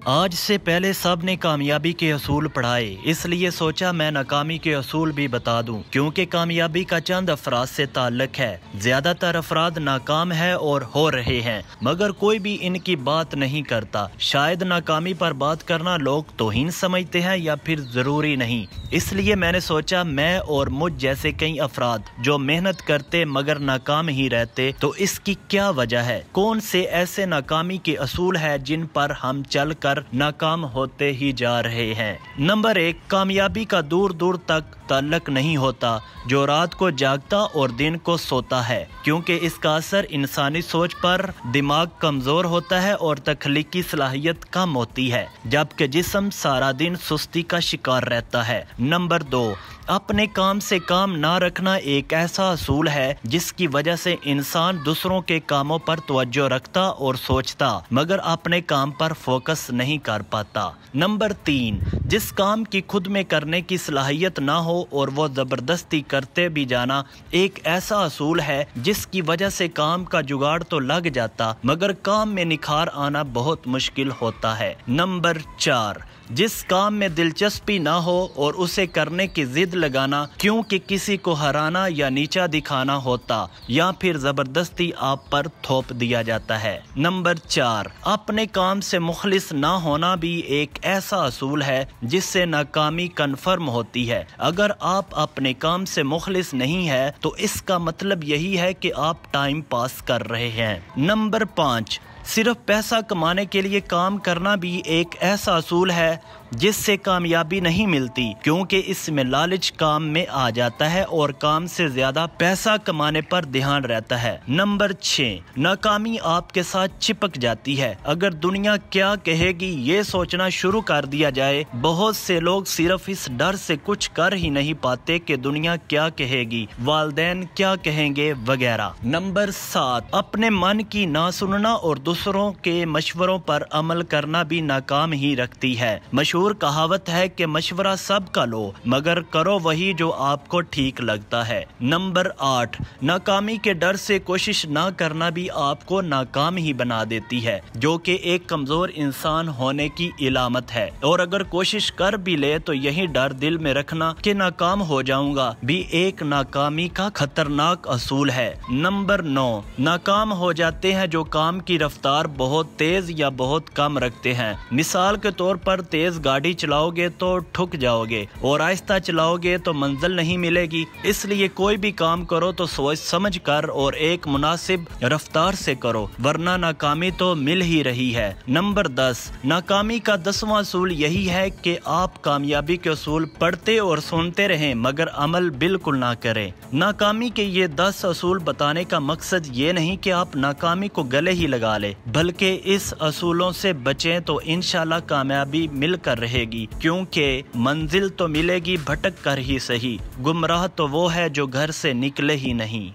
آج سے پہلے سب نے کامیابی کے اصول پڑھائے، اس لیے سوچا میں ناکامی کے اصول بھی بتا دوں، کیونکہ کامیابی کا چند افراد سے تعلق ہے۔ زیادہ تر افراد ناکام ہیں اور ہو رہے ہیں، مگر کوئی بھی ان کی بات نہیں کرتا۔ شاید ناکامی پر بات کرنا لوگ توہین سمجھتے ہیں یا پھر ضروری نہیں، اس لیے میں نے سوچا میں اور مجھ جیسے کئی افراد جو محنت کرتے مگر ناکام ہی رہتے، تو اس کی کیا وجہ ہے؟ کون سے ایسے ناکامی کے اصول ہیں جن پر ہم چل کر ناکام ہوتے ہی جا رہے ہیں؟ نمبر 1، کامیابی کا دور دور تک تعلق نہیں ہوتا۔ جو رات کو جاگتا اور دن کو سوتا ہے، کیونکہ اس کا اثر انسانی سوچ پر دماغ کمزور ہوتا ہے اور تخلیقی صلاحیت کم ہوتی ہے، جبکہ جسم سارا دن سستی کا شکار رہتا ہے۔ نمبر 2، اپنے کام سے کام نہ رکھنا ایک ایسا اصول ہے جس کی وجہ سے انسان دوسروں کے کاموں پر توجہ رکھتا اور سوچتا، مگر اپنے کام پر فوکس نہیں کر پاتا۔ نمبر 3، جس کام کی خود میں کرنے کی صلاحیت نہ ہو اور وہ زبردستی کرتے بھی جانا ایک ایسا اصول ہے جس کی وجہ سے کام کا جگاڑ تو لگ جاتا مگر کام میں نکھار آنا بہت مشکل ہوتا ہے۔ نمبر 4، جس کام میں دلچسپی نہ ہو اور اسے کرنے کی ضد لگانا کیونکہ کسی کو ہرانا یا نیچا دکھانا ہوتا یا پھر زبردستی آپ پر تھوپ دیا جاتا ہے۔ نمبر 4، اپنے کام سے مخلص نہ ہونا بھی ایک ایسا اصول ہے جس سے ناکامی کنفرم ہوتی ہے۔ اگر آپ اپنے کام سے مخلص نہیں ہے تو اس کا مطلب یہی ہے کہ آپ ٹائم پاس کر رہے ہیں۔ نمبر 5، صرف پیسہ کمانے کے لیے کام کرنا بھی ایک ایسا اصول ہے جس سے کامیابی نہیں ملتی، کیونکہ اس میں لالچ کام میں آ جاتا ہے اور کام سے زیادہ پیسہ کمانے پر دھیان رہتا ہے۔ نمبر 6، ناکامی آپ کے ساتھ چپک جاتی ہے۔ اگر دنیا کیا کہے گی یہ سوچنا شروع کر دیا جائے، بہت سے لوگ صرف اس ڈر سے کچھ کر ہی نہیں پاتے کہ دنیا کیا کہے گی، والدین کیا کہیں گے وغیرہ۔ نمبر 7، اپنے من کی نہ سننا اور دوسروں کے مشوروں پر عمل کرنا بھی ناکام ہی رکھتی ہے۔ مشہور کہاوت ہے کہ مشورہ سب کا لو مگر کرو وہی جو آپ کو ٹھیک لگتا ہے۔ نمبر 8، ناکامی کے ڈر سے کوشش نہ کرنا بھی آپ کو ناکام ہی بنا دیتی ہے، جو کہ ایک کمزور انسان ہونے کی علامت ہے، اور اگر کوشش کر بھی لے تو یہی ڈر دل میں رکھنا کہ ناکام ہو جاؤں گا بھی ایک ناکامی کا خطرناک اصول ہے۔ نمبر 9، ناکام ہو جاتے ہیں جو کام کی رفتار بہت تیز یا بہت کم رکھتے ہیں۔ مثال کے طور پر تیز گاڑی چلاؤ گے تو ٹھک جاؤ گے اور آہستہ چلاؤ گے تو منزل نہیں ملے گی، اس لیے کوئی بھی کام کرو تو سوچ سمجھ کر اور ایک مناسب رفتار سے کرو، ورنہ ناکامی تو مل ہی رہی ہے۔ نمبر 10، ناکامی کا 10واں اصول یہی ہے کہ آپ کامیابی کے اصول پڑھتے اور سنتے رہیں مگر عمل بالکل نہ کریں۔ ناکامی کے یہ 10 اصول بتانے کا مقصد یہ نہیں کہ آپ ناکامی کو گلے ہی لگا لیں، بلکہ اس اصولوں سے بچیں تو انشاءاللہ کامیابی مل کر رہے گی، کیونکہ منزل تو ملے گی بھٹک کر ہی صحیح، گمراہ تو وہ ہے جو گھر سے نکلے ہی نہیں۔